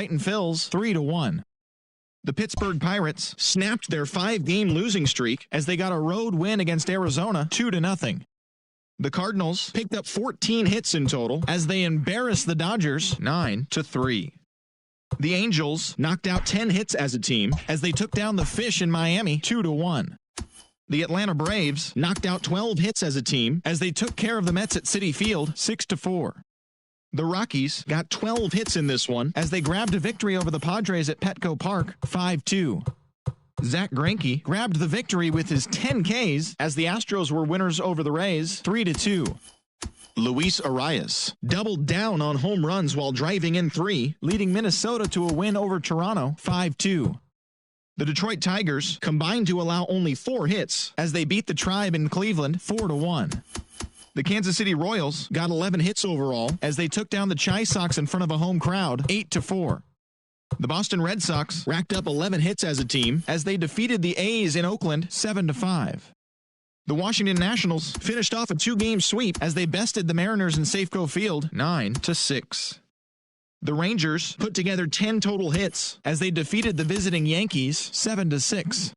and Phils 3-1. The Pittsburgh Pirates snapped their 5-game losing streak as they got a road win against Arizona 2-0. The Cardinals picked up 14 hits in total as they embarrassed the Dodgers 9-3. The Angels knocked out 10 hits as a team as they took down the Fish in Miami 2-1. The Atlanta Braves knocked out 12 hits as a team as they took care of the Mets at Citi Field 6-4. The Rockies got 12 hits in this one as they grabbed a victory over the Padres at Petco Park 5-2. Zach Greinke grabbed the victory with his 10 Ks as the Astros were winners over the Rays 3-2. Luis Arias doubled down on home runs while driving in 3, leading Minnesota to a win over Toronto 5-2. The Detroit Tigers combined to allow only 4 hits as they beat the Tribe in Cleveland 4-1. The Kansas City Royals got 11 hits overall as they took down the Chi Sox in front of a home crowd 8-4. The Boston Red Sox racked up 11 hits as a team as they defeated the A's in Oakland 7-5. The Washington Nationals finished off a 2-game sweep as they bested the Mariners in Safeco Field 9-6. The Rangers put together 10 total hits as they defeated the visiting Yankees 7-6.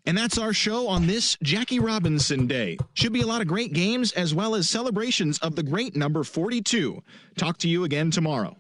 And that's our show on this Jackie Robinson Day. Should be a lot of great games as well as celebrations of the great number 42. Talk to you again tomorrow.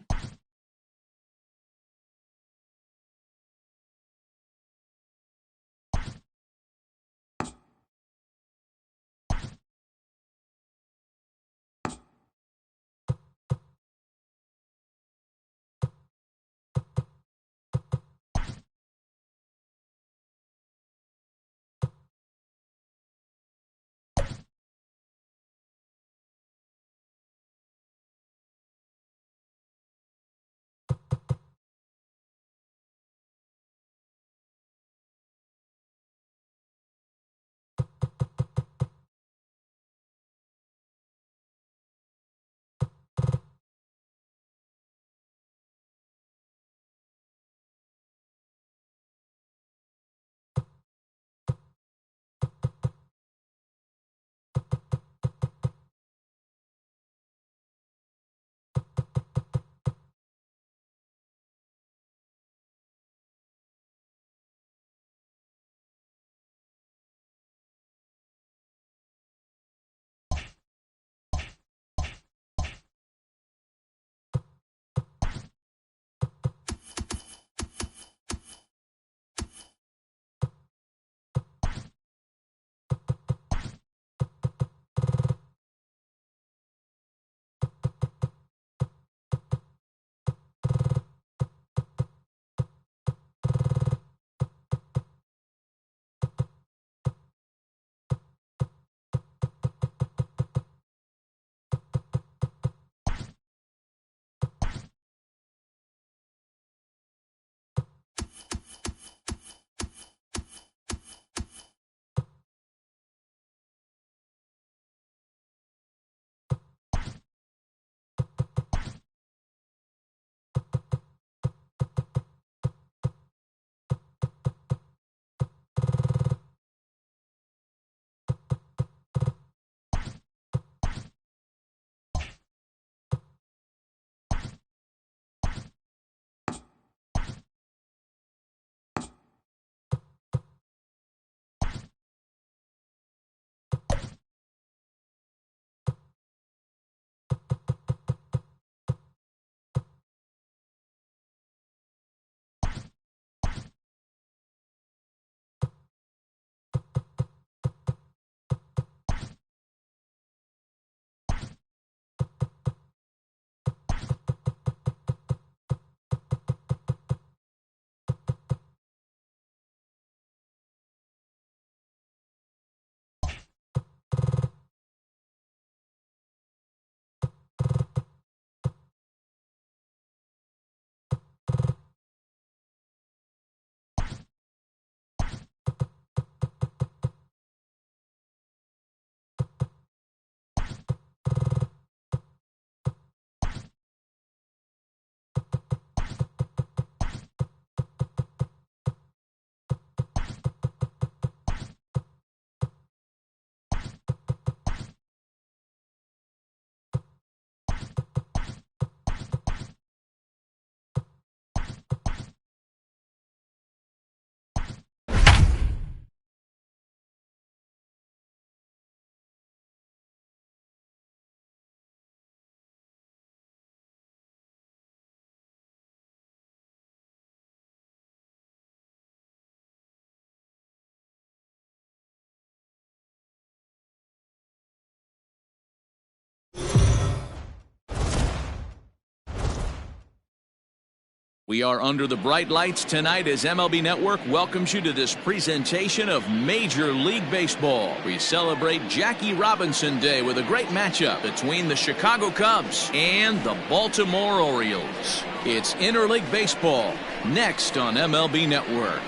We are under the bright lights tonight as MLB Network welcomes you to this presentation of Major League Baseball. We celebrate Jackie Robinson Day with a great matchup between the Chicago Cubs and the Baltimore Orioles. It's Interleague Baseball next on MLB Network.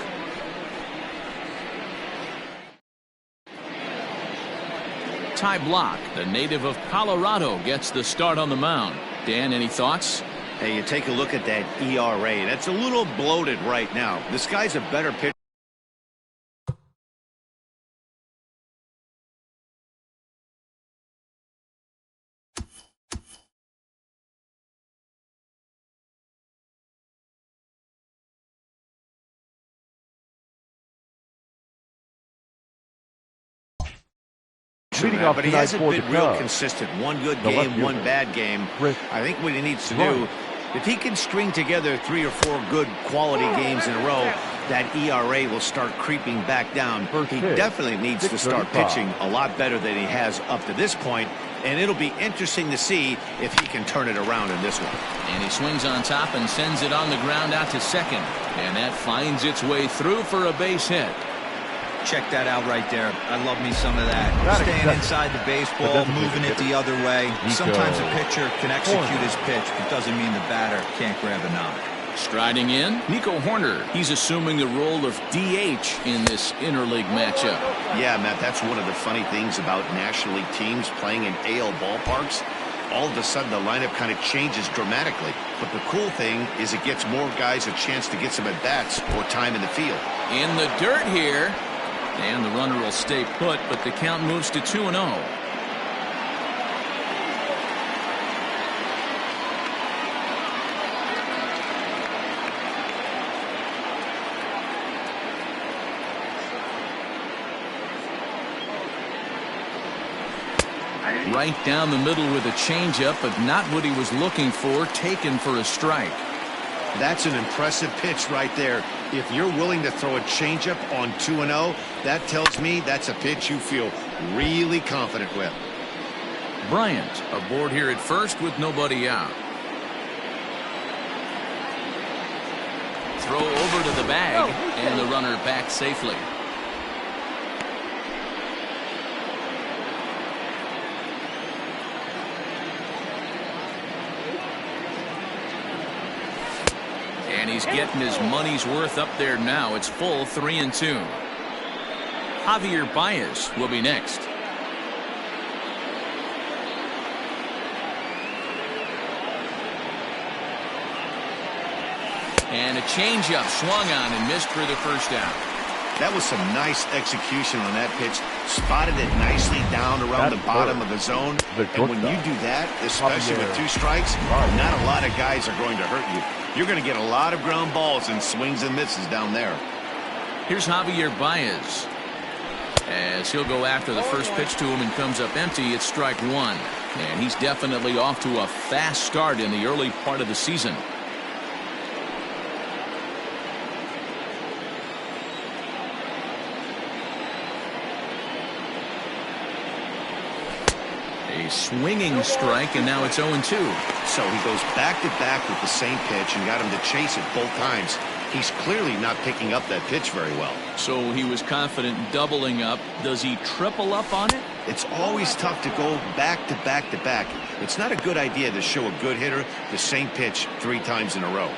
Ty Blach, the native of Colorado, gets the start on the mound. Dan, any thoughts? Hey, you take a look at that ERA. That's a little bloated right now. This guy's a better pitcher. But he hasn't been real consistent. One good game, one bad game. I think what he needs to do, if he can string together 3 or 4 good quality games in a row, that ERA will start creeping back down. He definitely needs to start pitching a lot better than he has up to this point, and it'll be interesting to see if he can turn it around in this one. And he swings on top and sends it on the ground out to second, and that finds its way through for a base hit. Check that out right there. I love me some of that. Staying inside the baseball, moving it the other way. Sometimes a pitcher can execute his pitch, but doesn't mean the batter can't grab a knock. Striding in, Nico Horner. He's assuming the role of DH in this interleague matchup. Yeah, Matt, that's one of the funny things about National League teams playing in AL ballparks. All of a sudden, the lineup kind of changes dramatically. But the cool thing is it gets more guys a chance to get some at-bats or time in the field. In the dirt here. And the runner will stay put, but the count moves to 2-0. Right down the middle with a changeup, but not what he was looking for, taken for a strike. That's an impressive pitch right there. If you're willing to throw a changeup on 2-0, that tells me that's a pitch you feel really confident with. Bryant aboard here at first with nobody out. Throw over to the bag, and the runner back safely. And he's getting his money's worth up there now. It's full 3-2. Javier Baez will be next. And a changeup swung on and missed for the first out. That was some nice execution on that pitch. Spotted it nicely down around the bottom of the zone. And when you do that, especially with 2 strikes, not a lot of guys are going to hurt you. You're going to get a lot of ground balls and swings and misses down there. Here's Javier Baez. As he'll go after the first pitch to him and comes up empty, it's strike 1. And he's definitely off to a fast start in the early part of the season. A swinging strike, and now it's 0-2. So he goes back-to-back with the same pitch and got him to chase it both times. He's clearly not picking up that pitch very well. So he was confident doubling up. Does he triple up on it? It's always tough to go back-to-back-to-back. It's not a good idea to show a good hitter the same pitch 3 times in a row.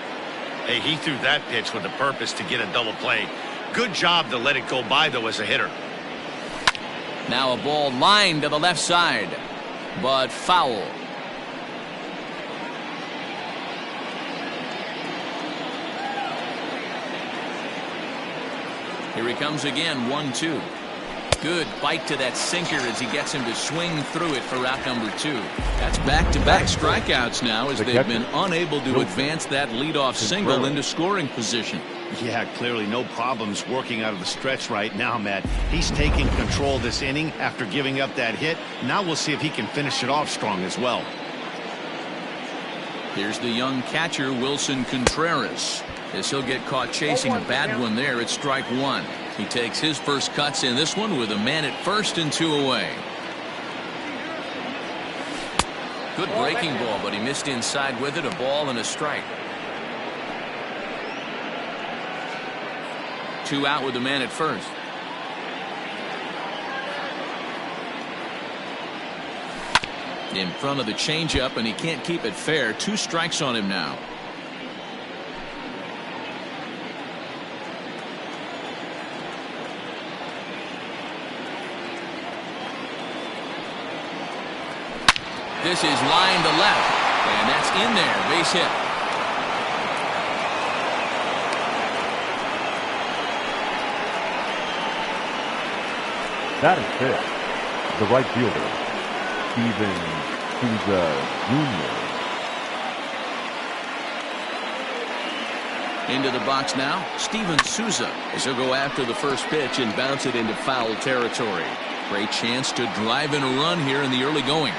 Hey, he threw that pitch with the purpose to get a double play. Good job to let it go by, though, as a hitter. Now a ball lined to the left side, but foul. Here he comes again, 1-2. Good bite to that sinker as he gets him to swing through it for out number 2. That's back-to-back strikeouts now as they've been unable to advance that leadoff single into scoring position. Yeah, clearly no problems working out of the stretch right now, Matt. He's taking control this inning after giving up that hit. Now we'll see if he can finish it off strong as well. Here's the young catcher, Wilson Contreras. As he'll get caught chasing a bad one there at strike 1. He takes his first cuts in this one with a man at first and 2 away. Good breaking ball, but he missed inside with it, a ball and a strike. 2 out with the man at first. In front of the changeup, and he can't keep it fair. 2 strikes on him now. This is line to left, and that's in there. Base hit. That is it. The right fielder, Steven Souza Jr. Into the box now, Steven Souza, as he'll go after the first pitch and bounce it into foul territory. Great chance to drive in a run here in the early going.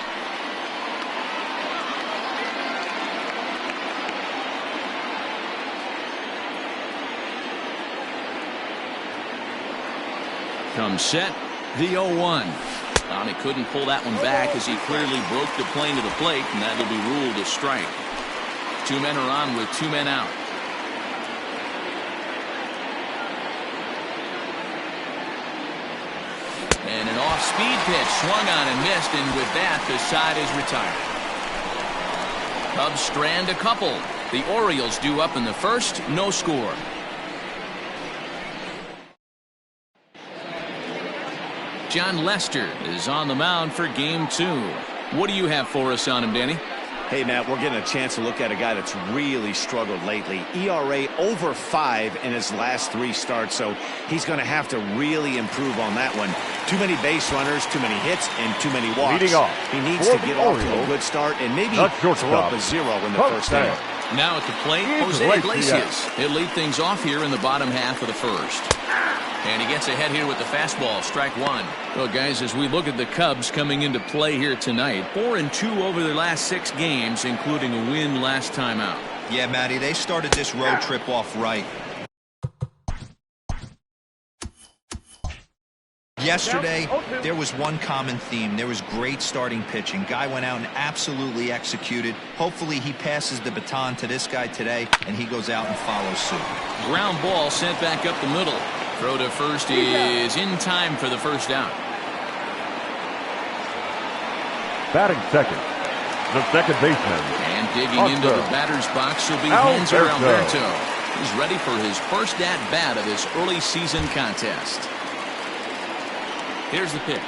Comes set, the 0-1. He couldn't pull that one back as he clearly broke the plane to the plate, and that'll be ruled a strike. 2 men are on with 2 men out. And an off-speed pitch swung on and missed, and with that, the side is retired. Cubs strand a couple. The Orioles due up in the first, no score. John Lester is on the mound for game 2. What do you have for us on him, Danny? Hey, Matt, we're getting a chance to look at a guy that's really struggled lately. ERA over 5 in his last 3 starts, so he's going to have to really improve on that one. Too many base runners, too many hits, and too many walks. He needs to get off to a good start and maybe throw up a 0 in the first inning. Now at the plate, Jose Iglesias. He'll lead things off here in the bottom half of the first. And he gets ahead here with the fastball, strike 1. Well, guys, as we look at the Cubs coming into play here tonight, 4-2 over their last 6 games, including a win last time out. Yeah, Matty, they started this road trip off right. Yesterday, there was one common theme. There was great starting pitching. Guy went out and absolutely executed. Hopefully he passes the baton to this guy today, and he goes out and follows suit. Ground ball sent back up the middle. Throw to first is in time for the first down. Batting second, the second baseman. And digging into the batter's box will be Hanser Alberto. He's ready for his first at-bat of this early season contest. Here's the pitch.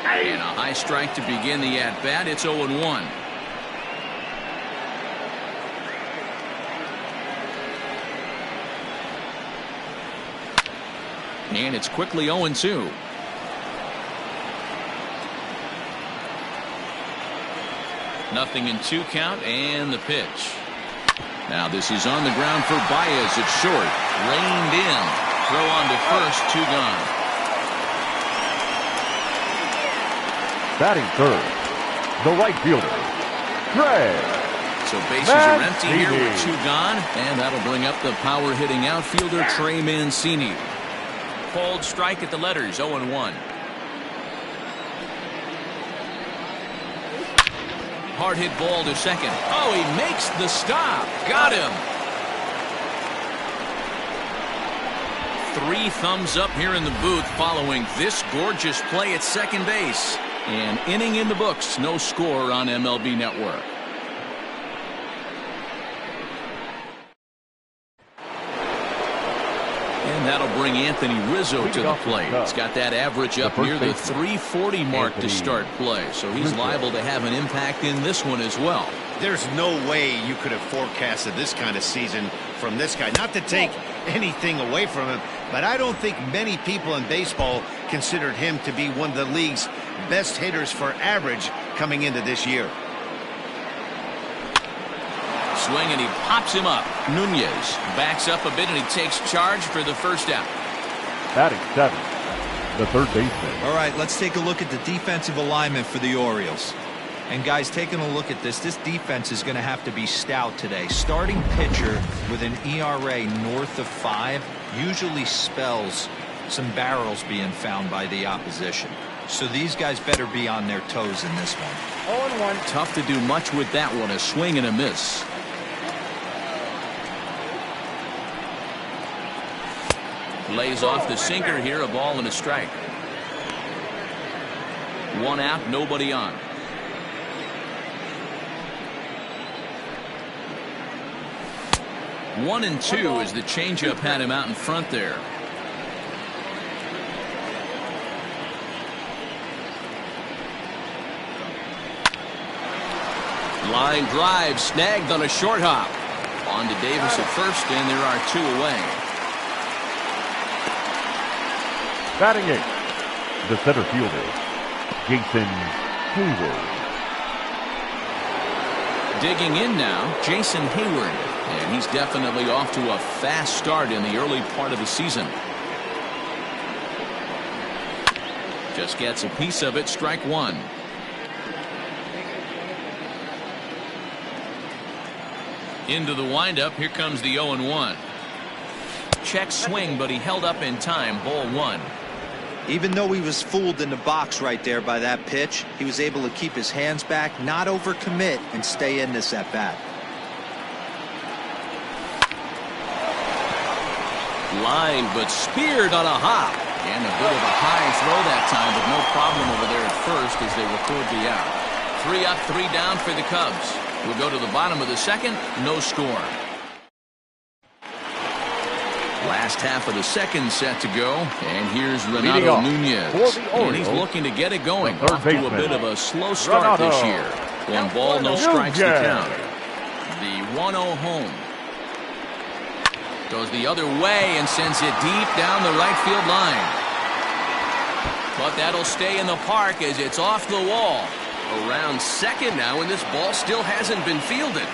And a high strike to begin the at-bat. It's 0-1. And it's quickly 0-2. Nothing in 2 count, and the pitch. Now this is on the ground for Baez. It's short. Reined in. Throw on to first. 2 gone. Batting third, the right fielder, Greg. So bases are empty here with 2 gone, and that'll bring up the power-hitting outfielder Trey Mancini. Cold strike at the letters, 0-1. Hard hit ball to second. Oh, he makes the stop. Got him. 3 thumbs up here in the booth following this gorgeous play at second base. An inning in the books, no score on MLB Network. And that'll bring Anthony Rizzo to the plate. He's got that average up near the 340 mark to start play, so he's liable to have an impact in this one as well. There's no way you could have forecasted this kind of season from this guy. Not to take anything away from him, but I don't think many people in baseball considered him to be one of the league's best hitters for average coming into this year. Swing, and he pops him up. Nunez backs up a bit, and he takes charge for the first out. Batting 7, the third baseman. All right, let's take a look at the defensive alignment for the Orioles. And guys, taking a look at this defense is going to have to be stout today. Starting pitcher with an ERA north of 5 usually spells some barrels being found by the opposition. So these guys better be on their toes in this one. 0-1. Tough to do much with that one. A swing and a miss. Lays off the sinker here, a ball and a strike. 1 out, nobody on. One and two as the changeup had him out in front there. Line drive snagged on a short hop. On to Davis at first, and there are 2 away. Batting 8, the center fielder, Jason Hayward. Digging in now, Jason Hayward. And he's definitely off to a fast start in the early part of the season. Just gets a piece of it, strike 1. Into the windup, here comes the 0-1. Check swing, but he held up in time, ball 1. Even though he was fooled in the box right there by that pitch, he was able to keep his hands back, not overcommit, and stay in this at bat. Line, but speared on a hop. And a bit of a high throw that time, but no problem over there at first as they record the out. 3 up, 3 down for the Cubs. We'll go to the bottom of the second, no score. Last half of the second set to go, and here's Renato Nunez. And he's looking to get it going. Off to a bit of a slow start this year. 1 ball, no strikes to count. The 1-0 home. Goes the other way and sends it deep down the right field line. But that'll stay in the park as it's off the wall. Around second now, and this ball still hasn't been fielded.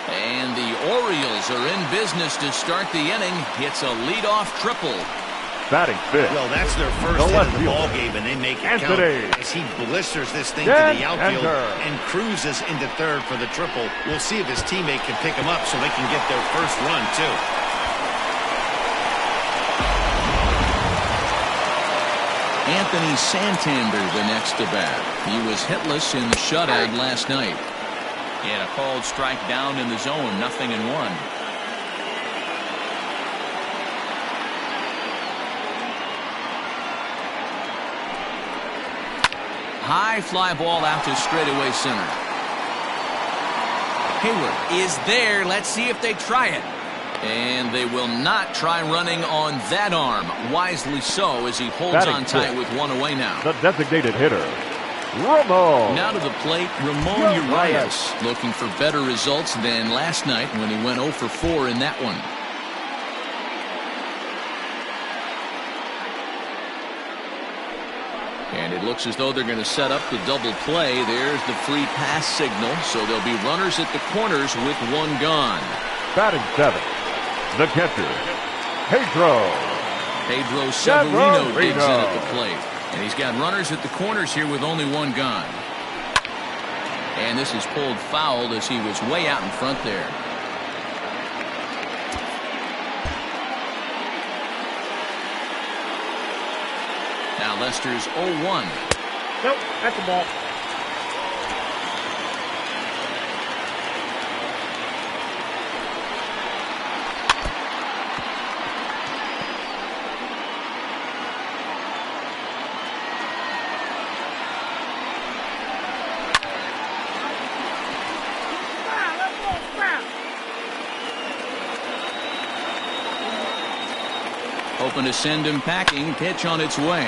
And the Orioles are in business to start the inning. It's a leadoff triple. Batting 5th. Well, that's their first hit of the ball game, and they make it count as he blisters this thing to the outfield and cruises into third for the triple. We'll see if his teammate can pick him up so they can get their first run, too. Anthony Santander the next to bat. He was hitless in the shutout last night. He had a called strike down in the zone, 0-1. High fly ball out to straightaway center. Hayward is there. Let's see if they try it. And they will not try running on that arm. Wisely so, as he holds on tight with 1 away now. The designated hitter, Ramon. Now to the plate, Ramon Urias, looking for better results than last night when he went 0 for 4 in that one. And it looks as though they're going to set up the double play. There's the free pass signal, so there'll be runners at the corners with 1 gone. Batting 7th, the catcher, Pedro Severino digs in at the plate. And he's got runners at the corners here with only 1 gone. And this is pulled foul as he was way out in front there. Now Lester's 0-1. Nope, that's a ball. Hoping to send him packing. Pitch on its way.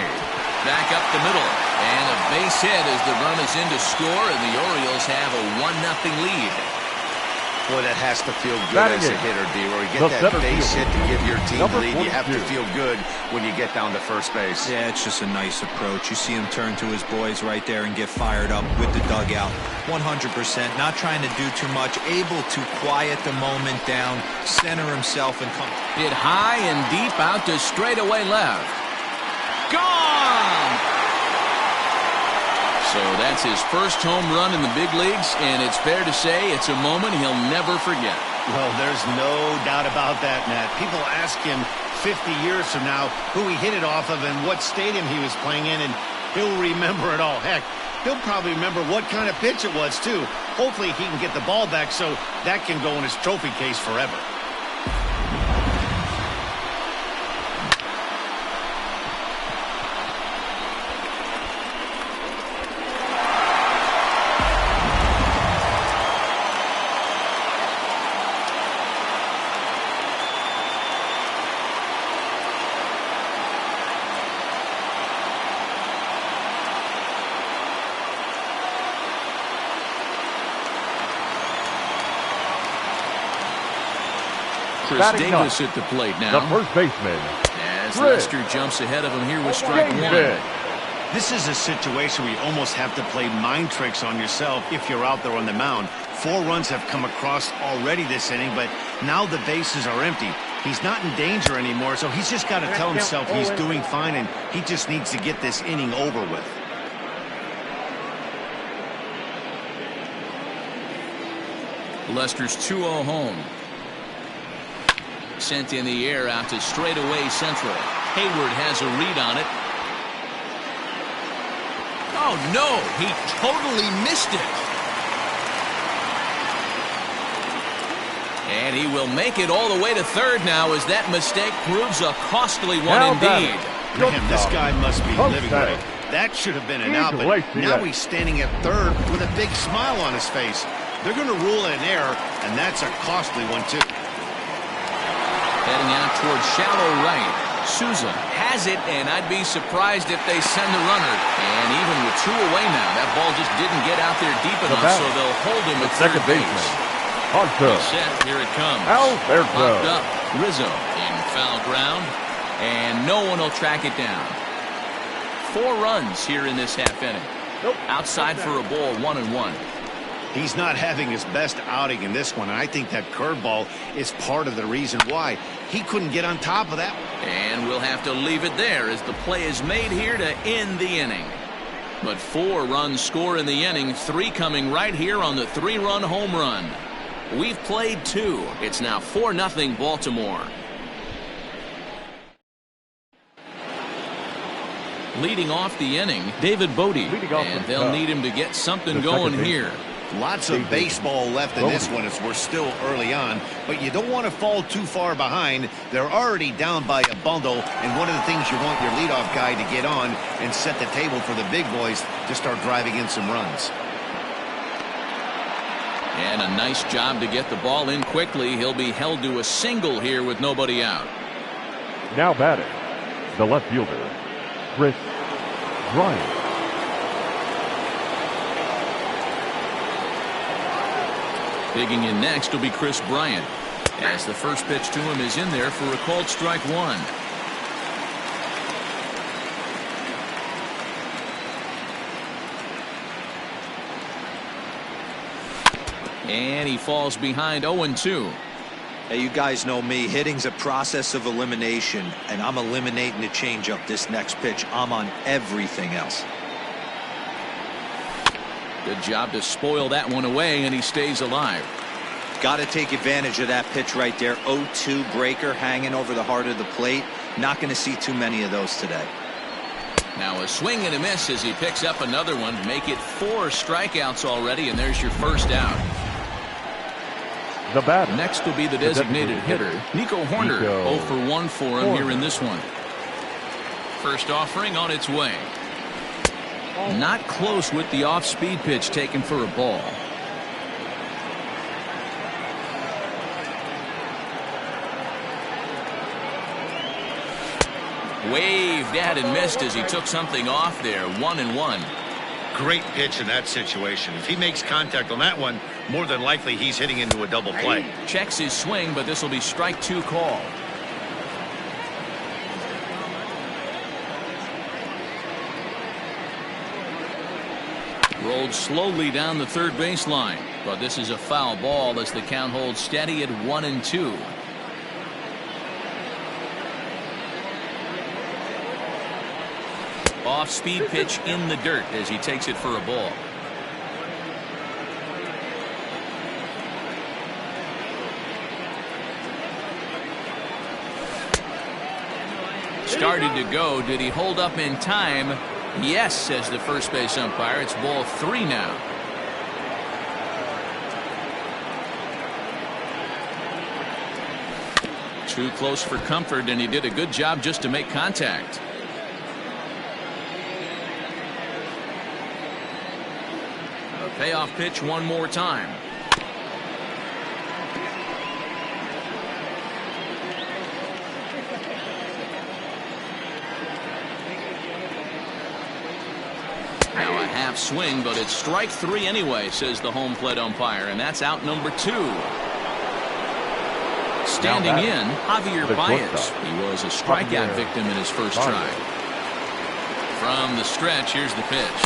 Back up the middle. And a base hit as the run is in to score, and the Orioles have a 1-0 lead. Boy, that has to feel good as a hitter, D-Roy. You get that base hit to give your team the lead. You have to feel good when you get down to first base. Yeah, it's just a nice approach. You see him turn to his boys right there and get fired up with the dugout. 100%, not trying to do too much, able to quiet the moment down, center himself, and come. Hit high and deep out to straightaway left. Gone! So that's his first home run in the big leagues, and it's fair to say it's a moment he'll never forget. Well, there's no doubt about that, Matt. People ask him 50 years from now who he hit it off of and what stadium he was playing in, and he'll remember it all. Heck, he'll probably remember what kind of pitch it was, too. Hopefully he can get the ball back so that can go in his trophy case forever. Chris Batting Davis up, at the plate the now. first baseman, As Chris Lester jumps ahead of him here with strike one. Davis. This is a situation where you almost have to play mind tricks on yourself if you're out there on the mound. 4 runs have come across already this inning, but now the bases are empty. He's not in danger anymore, so he's just got to tell himself he's doing fine, and he just needs to get this inning over with. Lester's 2-0 home. Sent in the air out to straightaway central. Hayward has a read on it. Oh, no, he totally missed it. And he will make it all the way to third now as that mistake proves a costly one Now indeed. Man, this guy must be living right. That should have been an out, but now he's standing at third with a big smile on his face. They're going to rule it an error, and that's a costly one, too. Heading out towards shallow right. Souza has it, and I'd be surprised if they send the runner. And even with 2 away now, that ball just didn't get out there deep enough, so they'll hold him at second base. baseman, Hunter. Set, here it comes. Alberto. Locked up. Rizzo in foul ground, and no one will track it down. 4 runs here in this half inning. Outside for a ball, 1-1. He's not having his best outing in this one, and I think that curveball is part of the reason why. He couldn't get on top of that. And we'll have to leave it there as the play is made here to end the inning. But 4 runs score in the inning, 3 coming right here on the 3-run home run. We've played 2. It's now 4-0 Baltimore. Leading off the inning, David Bodie, and they'll need him to get something going here. Lots of baseball left in this one as we're still early on, but you don't want to fall too far behind. They're already down by a bundle, and one of the things you want your leadoff guy to get on and set the table for the big boys to start driving in some runs. And a nice job to get the ball in quickly. He'll be held to a single here with nobody out. Now batting, the left fielder, Chris Bryant. Digging in next will be Chris Bryant, as the first pitch to him is in there for a called strike 1. And he falls behind 0-2. Hey, you guys know me. Hitting's a process of elimination, and I'm eliminating the changeup this next pitch. I'm on everything else. Good job to spoil that one away, and he stays alive. Got to take advantage of that pitch right there. 0-2 breaker hanging over the heart of the plate. Not going to see too many of those today. Now a swing and a miss as he picks up another one. Make it 4 strikeouts already, and there's your first out. The batter. Next will be the designated hitter, Nico Horner. 0 for 1 for him here in this one. First offering on its way. Not close with the off-speed pitch taken for a ball. Waved at and missed as he took something off there. 1-1. Great pitch in that situation. If he makes contact on that one, more than likely he's hitting into a double play. Checks his swing, but this will be strike 2 call. Rolled slowly down the third baseline, but this is a foul ball as the count holds steady at 1-2. Off-speed pitch in the dirt as he takes it for a ball. Started to go. Did he hold up in time? Yes, says the first base umpire. It's ball 3 now. Too close for comfort, and he did a good job just to make contact. A payoff pitch one more time. Now a half swing, but it's strike 3 anyway, says the home plate umpire, and that's out number 2. Standing in, Javier Baez. He was a strikeout victim in his first try. From the stretch, here's the pitch.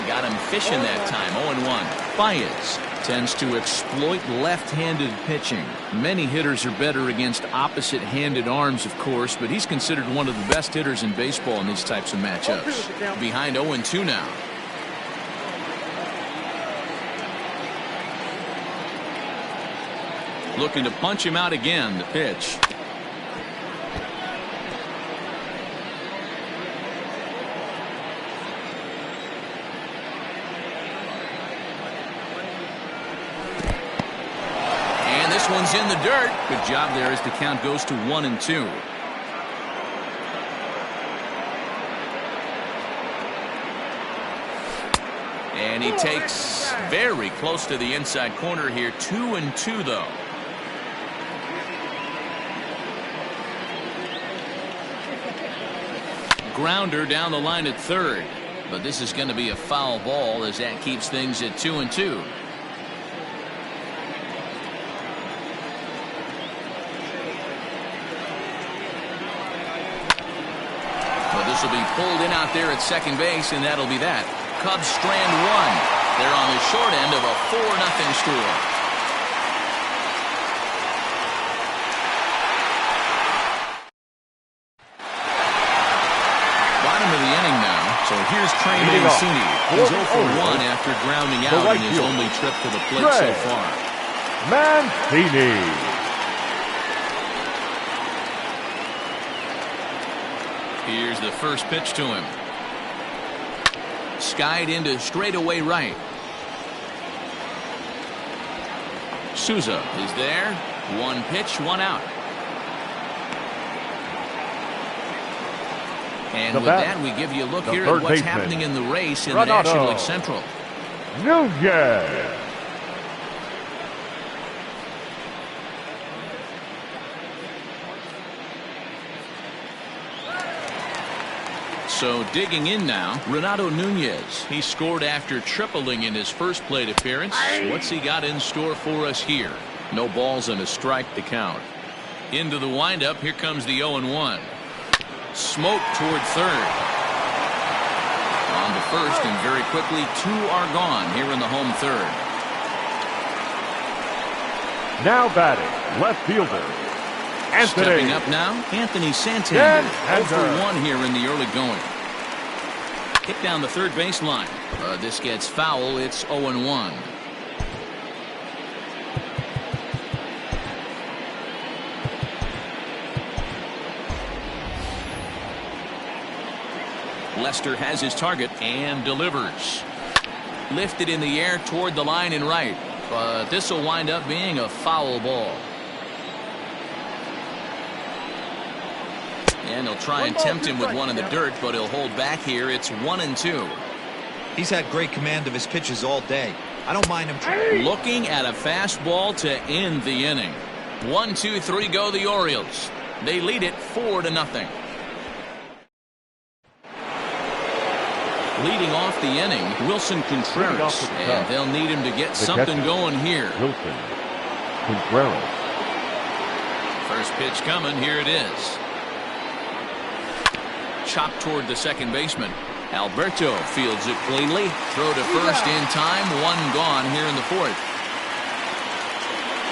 Got him fishing that time. 0-1. Baez tends to exploit left-handed pitching. Many hitters are better against opposite-handed arms, of course, but he's considered one of the best hitters in baseball in these types of matchups. Behind 0-2 now. Looking to punch him out again. The pitch. This one's in the dirt. Good job there as the count goes to 1-2. And he takes very close to the inside corner here. 2-2 though. Grounder down the line at third. But this is going to be a foul ball as that keeps things at 2-2. This will be pulled in out there at second base, and that'll be that. Cubs strand one. They're on the short end of a 4-0 score. Bottom of the inning now. So here's Trey Mancini. He's 0 for 1 after grounding out in his only trip to the plate so far. Mancini. Here's the first pitch to him. Skied into straightaway right. Souza is there. One pitch, one out. And with that, we give you a look here at what's happening in the race in the National League Central. Nunez. So digging in now, Renato Nunez. He scored after tripling in his first plate appearance. What's he got in store for us here? No balls and a strike to count. Into the windup. Here comes the 0-1. Smoke toward third. On to first, and very quickly 2 are gone here in the home third. Now batting, left fielder. Anthony. Stepping up now, Anthony Santander. 0 for 1 here in the early going. Hit down the third baseline. This gets foul. It's 0-1. Lester has his target and delivers. Lifted in the air toward the line and right. But this will wind up being a foul ball. And he'll try and tempt him with one in the dirt, but he'll hold back here. It's 1-2. He's had great command of his pitches all day. I don't mind him. Looking at a fastball to end the inning. 1, 2, 3 go the Orioles. They lead it 4-0. Leading off the inning, Wilson Contreras, and they'll need him to get something going here. Wilson Contreras. First pitch coming. Here it is. Chopped toward the second baseman. Alberto fields it cleanly. Throw to first in time. 1 gone here in the fourth.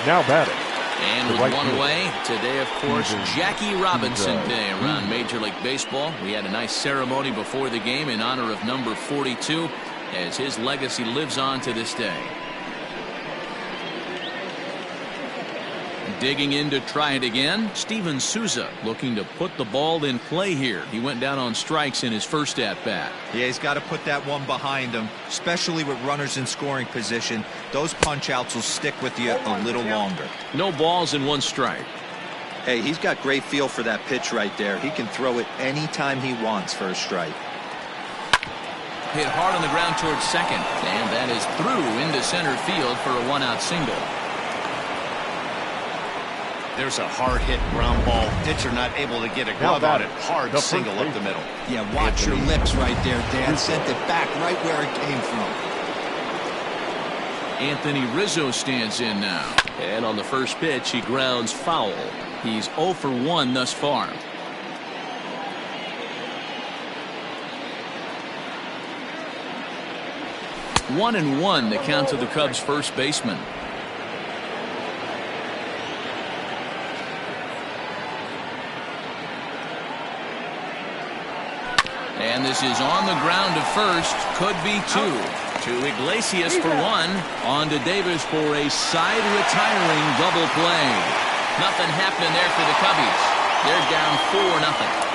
Now batting. And with 1 away, today, of course, Jackie Robinson Day around Major League Baseball. We had a nice ceremony before the game in honor of number 42 as his legacy lives on to this day. Digging in to try it again, Steven Souza looking to put the ball in play here. He went down on strikes in his first at-bat. Yeah, he's got to put that one behind him, especially with runners in scoring position. Those punch-outs will stick with you a little longer. No balls and 1 strike. Hey, he's got great feel for that pitch right there. He can throw it anytime he wants for a strike. Hit hard on the ground towards second, and that is through into center field for a 1-out single. There's a hard hit ground ball. Pitcher not able to get a glove on it. Hard single up the middle. Yeah, watch your lips right there, Dan. Sent it back right where it came from. Anthony Rizzo stands in now. And on the first pitch, he grounds foul. He's 0 for 1 thus far. One and one, the count to the Cubs' first baseman. And this is on the ground to first. Could be two. To Iglesias for one. On to Davis for a side retiring double play. Nothing happening there for the Cubbies. They're down 4-0.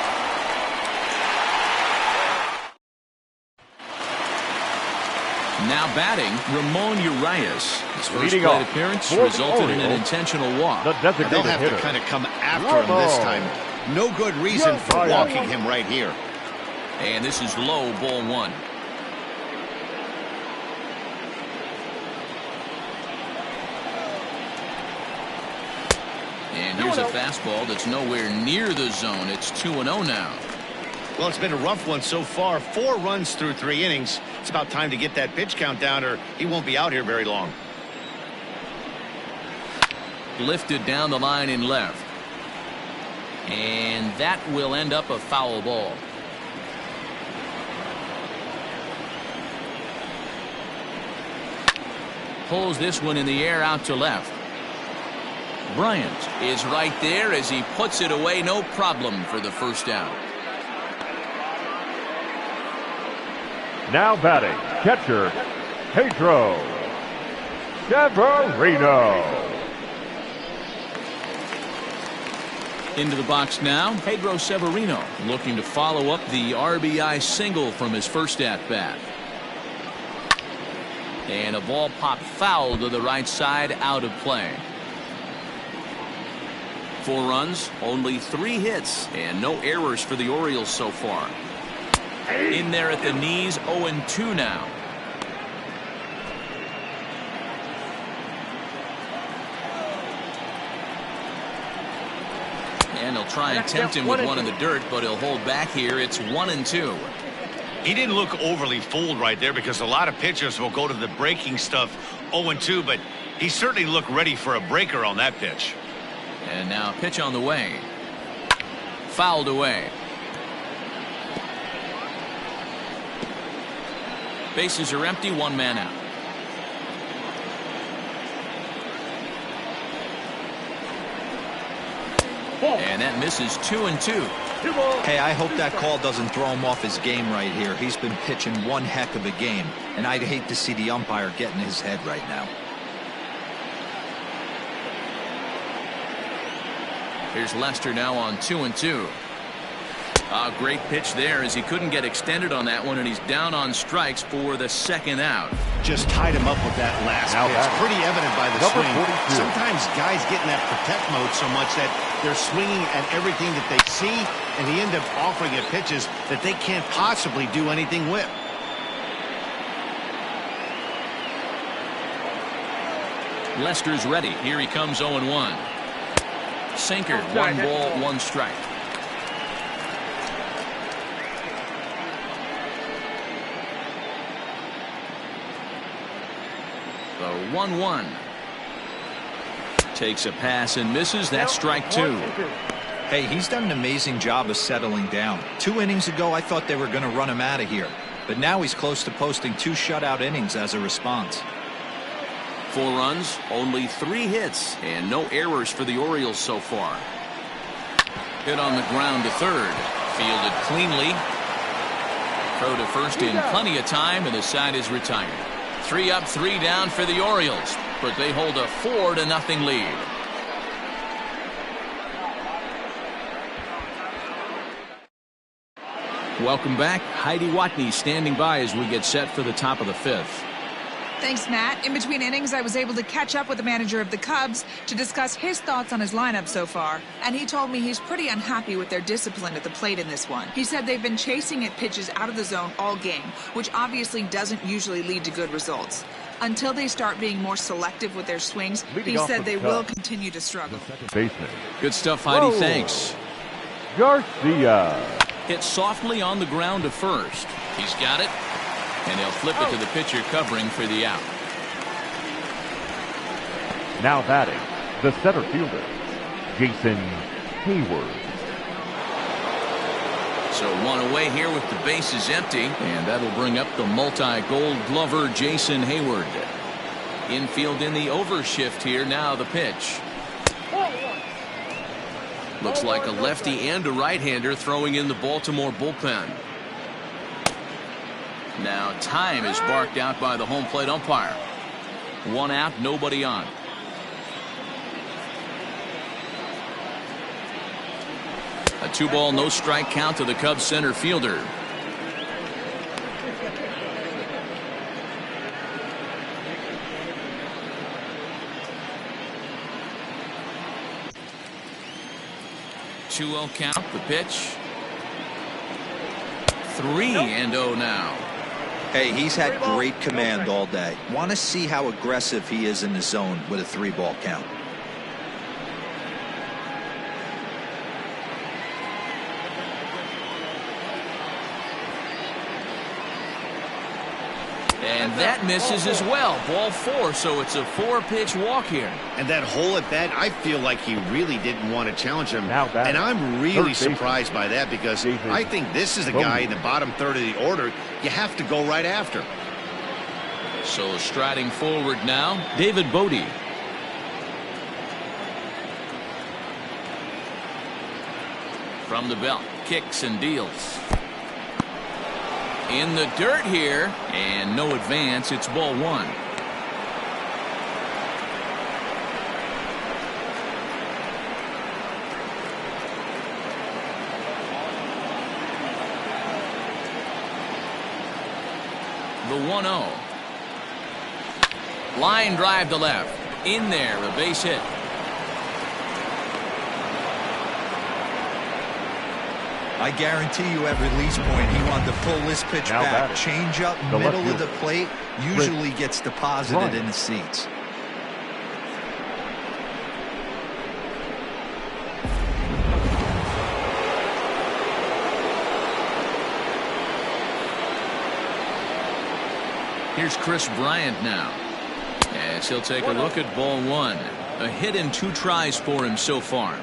Now batting, Ramon Urias. His first plate appearance resulted in an intentional walk. They'll have to kind of come after him this time. No good reason for walking him right here. And this is low, ball one. And here's a fastball that's nowhere near the zone. It's 2-0 now. Well, it's been a rough one so far. 4 runs through 3 innings. It's about time to get that pitch count down or he won't be out here very long. Lifted down the line in left. And that will end up a foul ball. Pulls this one in the air out to left. Bryant is right there as he puts it away. No problem for the first out. Now batting, catcher, Pedro Severino. Into the box now, Pedro Severino looking to follow up the RBI single from his first at-bat. And a ball popped foul to the right side, out of play. 4 runs, only 3 hits, and no errors for the Orioles so far. In there at the knees, 0-2 now. And he'll try and tempt him with one in the dirt, but he'll hold back here. It's 1-2. He didn't look overly fooled right there because a lot of pitchers will go to the breaking stuff 0-2, but he certainly looked ready for a breaker on that pitch. And now pitch on the way. Fouled away. Bases are empty, 1 man out. And that misses 2-2. Hey, I hope that call doesn't throw him off his game right here. He's been pitching one heck of a game, and I'd hate to see the umpire get in his head right now. Here's Lester now on 2-2. A great pitch there as he couldn't get extended on that one, and he's down on strikes for the second out. Just tied him up with that last pitch. Pretty evident by the swing. 42. Sometimes guys get in that protect mode so much that they're swinging at everything that they see, and he ends up offering at pitches that they can't possibly do anything with. Lester's ready. Here he comes, 0-1. Sinker, 1 ball, 1 strike. The 1-1. Takes a pass and misses. That's strike 2. Hey, he's done an amazing job of settling down. 2 innings ago, I thought they were going to run him out of here. But now he's close to posting 2 shutout innings as a response. 4 runs, only 3 hits, and no errors for the Orioles so far. Hit on the ground to third. Fielded cleanly. Throw to first in plenty of time, and the side is retired. 3 up, 3 down for the Orioles, but they hold a 4-0 lead. Welcome back. Heidi Watney standing by as we get set for the top of the 5th. Thanks, Matt. In between innings, I was able to catch up with the manager of the Cubs to discuss his thoughts on his lineup so far. And he told me he's pretty unhappy with their discipline at the plate in this one. He said they've been chasing at pitches out of the zone all game, which obviously doesn't usually lead to good results. Until they start being more selective with their swings, he said they will continue to struggle. Baseman. Good stuff, Heidi. Thanks. Garcia. Hit softly on the ground to first. He's got it. And they'll flip it to the pitcher covering for the out. Now batting, the center fielder, Jason Hayward. So one away here with the bases empty, and that'll bring up the multi-gold glover Jason Hayward. Infield in the overshift here. Now the pitch. Looks like a lefty and a right-hander throwing in the Baltimore bullpen. Now time is barked out by the home plate umpire. 1 out, nobody on. A 2-ball, no strike count to the Cubs center fielder. Two-0 count, the pitch. 3-0 now. Hey, he's had great command all day. Want to see how aggressive he is in the zone with a 3-ball count. And that misses as well. Ball 4, so it's a 4-pitch walk here. And that hole at bat, I feel like he really didn't want to challenge him. And I'm really surprised by that, because I think this is a guy in the bottom third of the order you have to go right after. So striding forward now, David Bodie. From the belt, kicks and deals. In the dirt here, and no advance. It's ball 1. The 1-0. Line drive to left. In there, a base hit. I guarantee you at release point he wanted to pull this pitch back. Change up middle of the plate usually gets deposited in the seats. Here's Chris Bryant now, as he'll take a look at ball 1. A hit in 2 tries for him so far.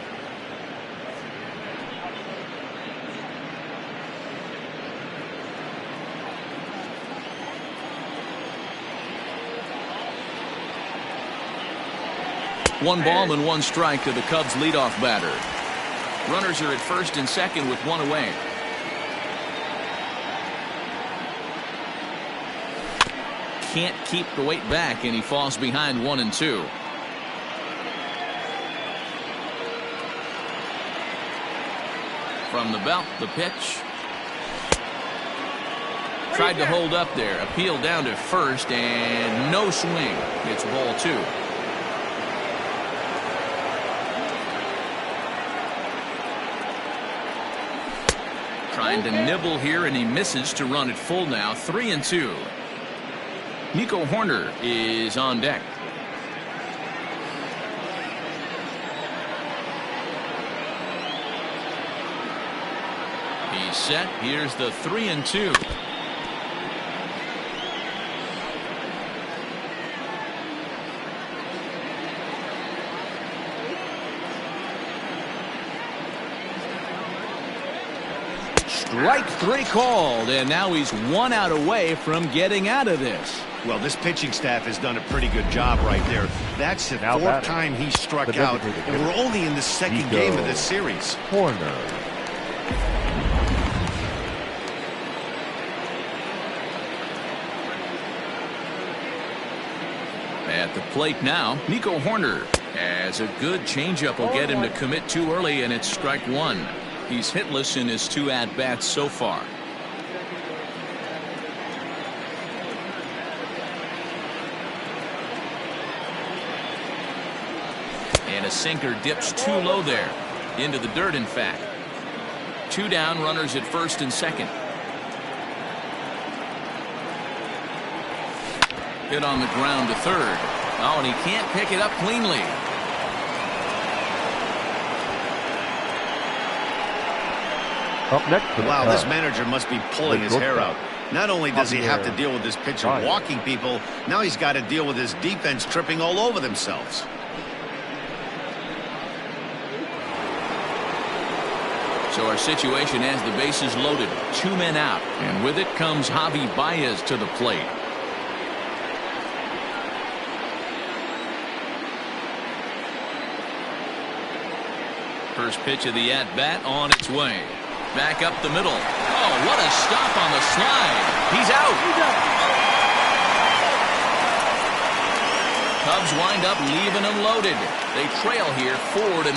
One ball and 1 strike to the Cubs leadoff batter. Runners are at first and second with 1 away. Can't keep the weight back, and he falls behind 1 and 2. From the belt, the pitch. Tried to hold up there. Appeal down to first, and no swing. It's ball 2. Trying to nibble here, and he misses to run it full now. 3 and 2. Nico Horner is on deck. He's set. Here's the 3 and 2. Strike 3 called, and now he's 1 out away from getting out of this. Well, this pitching staff has done a pretty good job right there. That's the 4th time he struck out, and we're only in the 2nd game of this series. Horner. At the plate now, Nico Horner has a good changeup. Will get him to commit too early, and it's strike 1. He's hitless in his 2 at-bats so far. And a sinker dips too low there. Into the dirt, in fact. 2 down, runners at first and second. Hit on the ground to third. Oh, and he can't pick it up cleanly. Up next to wow, this manager must be pulling his hair out. Not only does he have to deal with this pitcher walking people, now he's got to deal with his defense tripping all over themselves. So our situation has the bases loaded, 2 men out, and with it comes Javi Baez to the plate. First pitch of the at-bat on its way. Back up the middle. Oh, what a stop on the slide. He's out. Cubs wind up leaving him loaded. They trail here 4-0.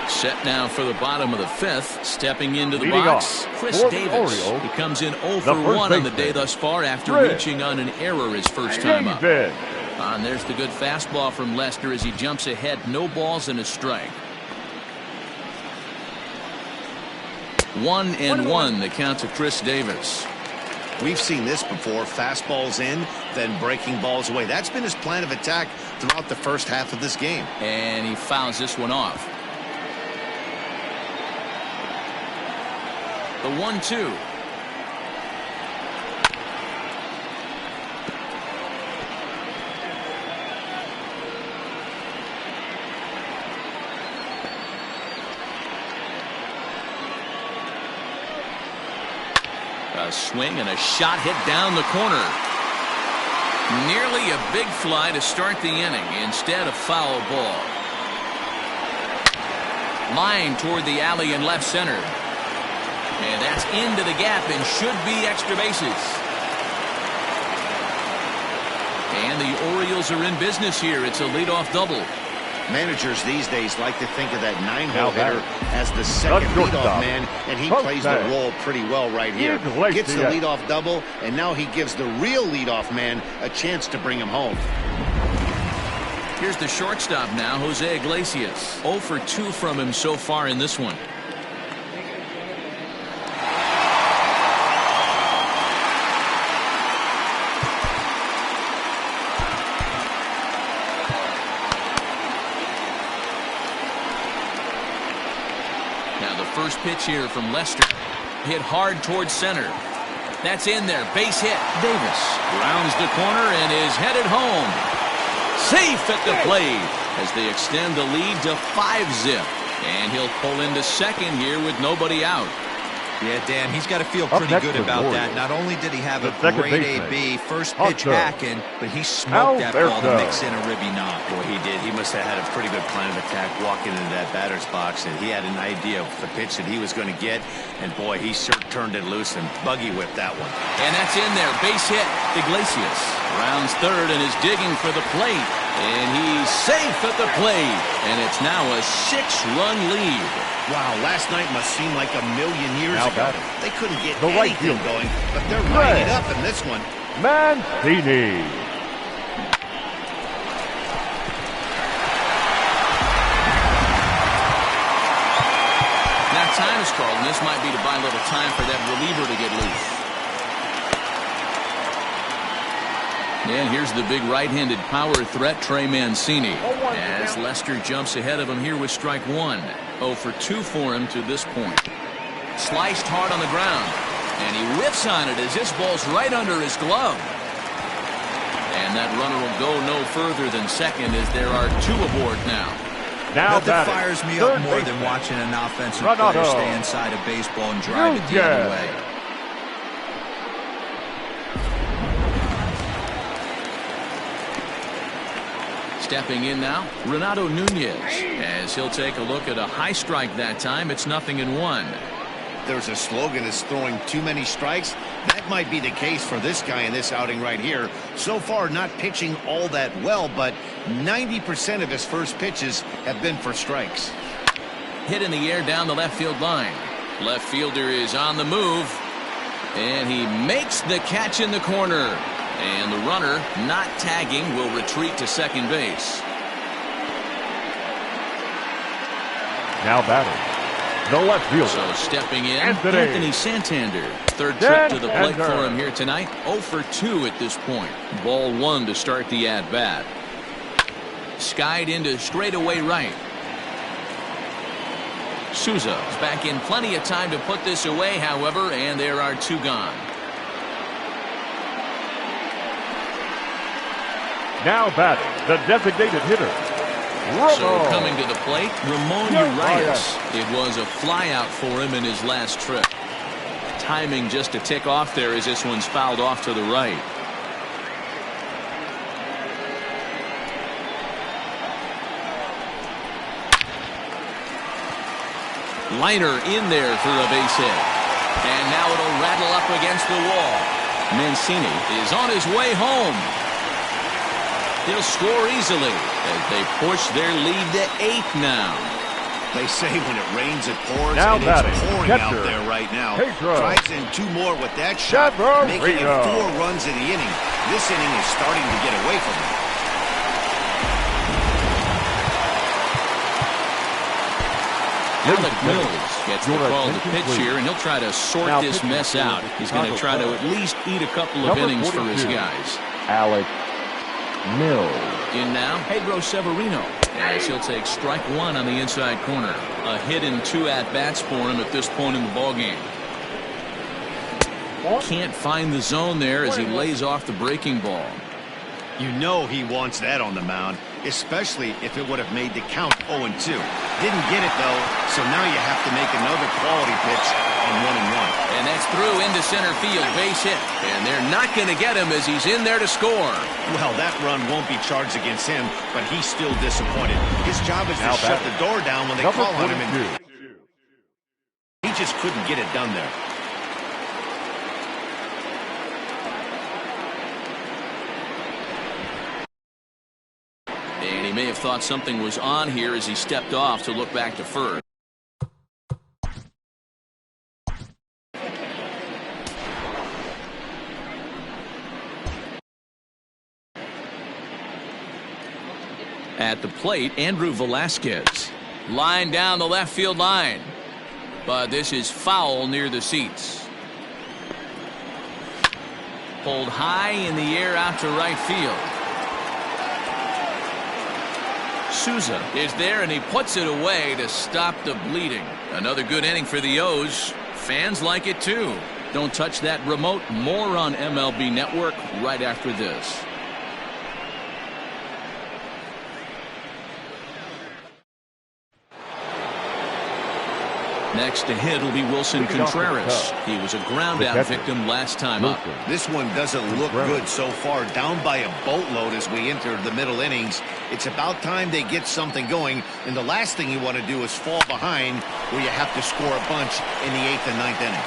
Set now for the bottom of the 5th. Stepping into the box, Chris Davis. He comes in 0 for 1 on the day thus far after reaching on an error his first time up. And there's the good fastball from Lester as he jumps ahead. No balls and a strike. 1-1 the count to Chris Davis. We've seen this before. Fastballs in, then breaking balls away. That's been his plan of attack throughout the first half of this game. And he fouls this one off. The 1-2. A swing and a shot hit down the corner. Nearly a big fly to start the inning. Instead, a foul ball. Line toward the alley in left center. And that's into the gap and should be extra bases. And the Orioles are in business here. It's a leadoff double. Managers these days like to think of that 9-hole hitter as the second leadoff man, and he plays the role pretty well right here. Gets the leadoff double, and now he gives the real leadoff man a chance to bring him home. Here's the shortstop now, Jose Iglesias. 0 for 2 from him so far in this one. First pitch here from Lester. Hit hard towards center. That's in there. Base hit. Davis rounds the corner and is headed home. Safe at the plate as they extend the lead to 5-zip. And he'll pull into second here with nobody out. Yeah, Dan, he's got to feel pretty good about that. Not only did he have a great AB, first pitch hacking, but he smoked that ball to mix in a ribby knock. Boy, he did. He must have had a pretty good plan of attack walking into that batter's box, and he had an idea of the pitch that he was going to get, and boy, he sure turned it loose and buggy whipped that one. And that's in there. Base hit. Iglesias rounds third and is digging for the plate, and he's safe at the plate, and it's now a 6-run lead. Wow, last night must seem like a million years ago. They couldn't get the anything going, but they're lining up in this one. Mancini. Now time is called, and this might be to buy a little time for that reliever to get loose. And here's the big right-handed power threat, Trey Mancini, as Lester jumps ahead of him here with strike 1. 0 for 2 for him to this point. Sliced hard on the ground, and he whiffs on it as this ball's right under his glove. And that runner will go no further than second as there are 2 aboard now. Nothing fires me up more than watching an offensive player stay inside a baseball and drive it the other way. Stepping in now, Renato Nunez, as he'll take a look at a high strike that time. It's 0-1. There's a slogan is throwing too many strikes. That might be the case for this guy in this outing right here. So far, not pitching all that well, but 90% of his first pitches have been for strikes. Hit in the air down the left field line. Left fielder is on the move, and he makes the catch in the corner. And the runner, not tagging, will retreat to second base. Now batting, the left fielder. So stepping in, Anthony Santander. Third trip to the plate for him here tonight. 0 for 2 at this point. Ball 1 to start the at-bat. Skied into straightaway right. Souza is back in plenty of time to put this away, however, and there are 2 gone. Now batting, the designated hitter, So coming to the plate, Ramon Urias. It was a flyout for him in his last trip. Timing just to tick off there as this one's fouled off to the right. Liner in there for a base hit. And now it'll rattle up against the wall. Mancini is on his way home. He'll score easily as they push their lead to 8 now. They say when it rains, it pours, now and it's pouring out there right now. Drives in 2 more with that shot, making it 4 runs in the inning. This inning is starting to get away from him. Alec Mills gets the call to pitch here, and he'll try to sort this mess out. He's going to try to at least eat a couple of innings for his guys. Alec Mills. In now, Pedro Severino, as he'll take strike 1 on the inside corner. A hit and 2 at-bats for him at this point in the ballgame. Can't find the zone there as he lays off the breaking ball. You know he wants that on the mound, especially if it would have made the count 0-2. Didn't get it, though, so now you have to make another quality pitch on 1-1. And that's through into center field, base hit. And they're not going to get him as he's in there to score. Well, that run won't be charged against him, but he's still disappointed. His job is to shut the door down when they call on him, and he just couldn't get it done there. And he may have thought something was on here as he stepped off to look back to first. At the plate, Andrew Velasquez. Line down the left field line. But this is foul near the seats. Pulled high in the air out to right field. Souza is there, and he puts it away to stop the bleeding. Another good inning for the O's. Fans like it too. Don't touch that remote. More on MLB Network right after this. Next to hit will be Wilson Contreras. He was a ground-out victim last time up. This one doesn't look good so far. Down by a boatload as we enter the middle innings. It's about time they get something going, and the last thing you want to do is fall behind where you have to score a bunch in the 8th and 9th inning.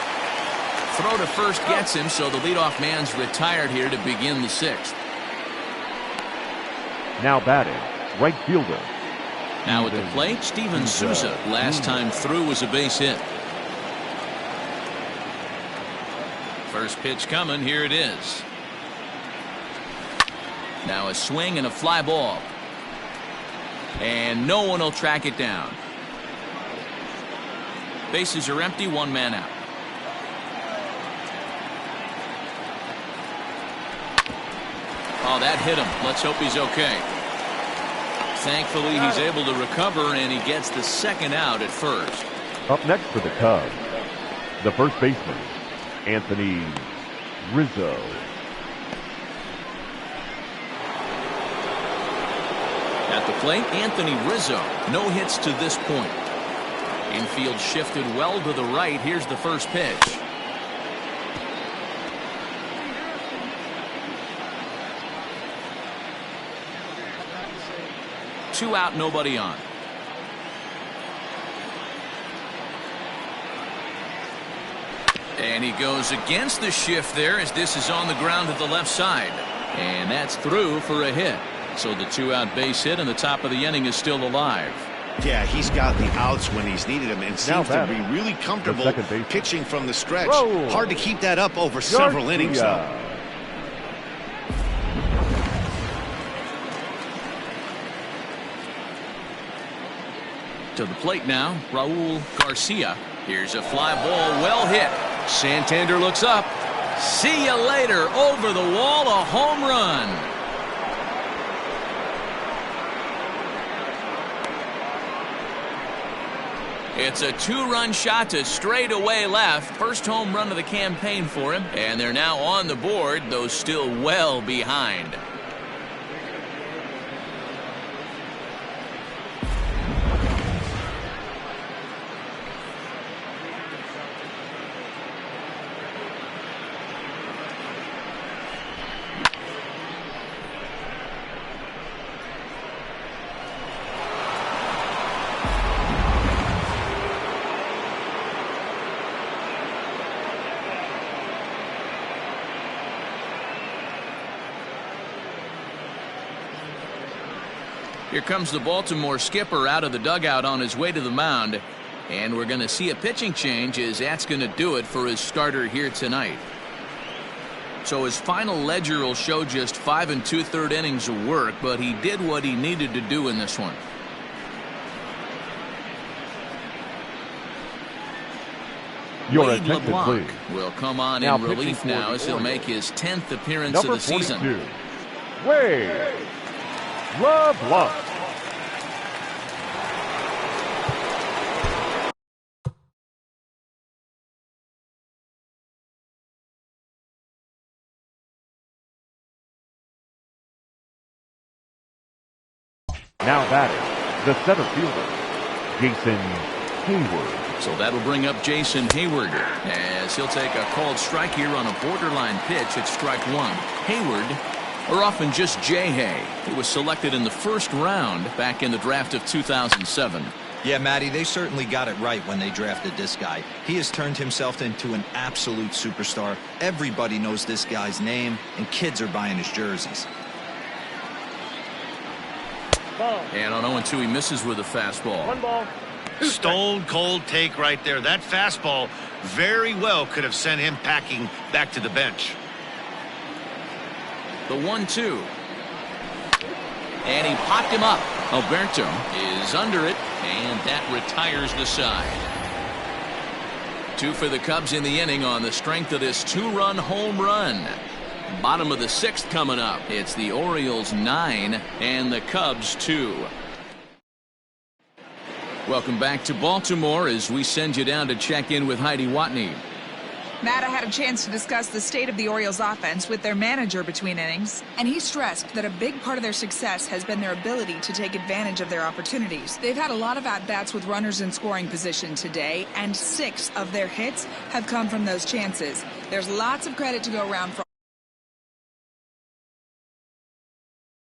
Throw to first gets him, so the leadoff man's retired here to begin the 6th. Now batting, right fielder. Now at the plate, Steven Souza. Last time through was a base hit. First pitch coming. Here it is. Now a swing and a fly ball. And no one will track it down. Bases are empty. 1 man out. Oh, that hit him. Let's hope he's okay. Thankfully, he's able to recover, and he gets the 2nd out at first. Up next for the Cubs, the first baseman, Anthony Rizzo. At the plate, Anthony Rizzo. No hits to this point. Infield shifted well to the right. Here's the first pitch. Two out, nobody on. And he goes against the shift there as this is on the ground to the left side. And that's through for a hit. So the 2-out base hit and the top of the inning is still alive. Yeah, he's got the outs when he's needed them and seems to be really comfortable pitching from the stretch. Hard to keep that up over several innings, though. To the plate now, Raul Garcia. Here's a fly ball, well hit. Santander looks up. See you later. Over the wall, a home run. It's a 2-run shot to straightaway left. First home run of the campaign for him. And they're now on the board, though still well behind. Here comes the Baltimore skipper out of the dugout on his way to the mound. And we're going to see a pitching change, as that's going to do it for his starter here tonight. So his final ledger will show just 5 2/3 innings of work, but he did what he needed to do in this one. Your Wade attention, LeBlanc please. will come on Now in relief pitching for now the as he'll Orioles. make his 10th appearance Number of the 42, season. Wade LeBlanc. Now batting, the center fielder, Jason Hayward. So that'll bring up Jason Hayward as he'll take a called strike here on a borderline pitch at strike one. Hayward, or often just J-Hay, he was selected in the first round back in the draft of 2007. Yeah, Matty, they certainly got it right when they drafted this guy. He has turned himself into an absolute superstar. Everybody knows this guy's name, and kids are buying his jerseys. And on 0-2, he misses with a fastball. 1 ball. Stone cold take right there. That fastball very well could have sent him packing back to the bench. The 1-2. And he popped him up. Alberto is under it, and that retires the side. 2 for the Cubs in the inning on the strength of this 2-run home run. Bottom of the 6th coming up. It's the Orioles 9 and the Cubs 2. Welcome back to Baltimore as we send you down to check in with Heidi Watney. Matt, I had a chance to discuss the state of the Orioles offense with their manager between innings, and he stressed that a big part of their success has been their ability to take advantage of their opportunities. They've had a lot of at-bats with runners in scoring position today, and 6 of their hits have come from those chances. There's lots of credit to go around for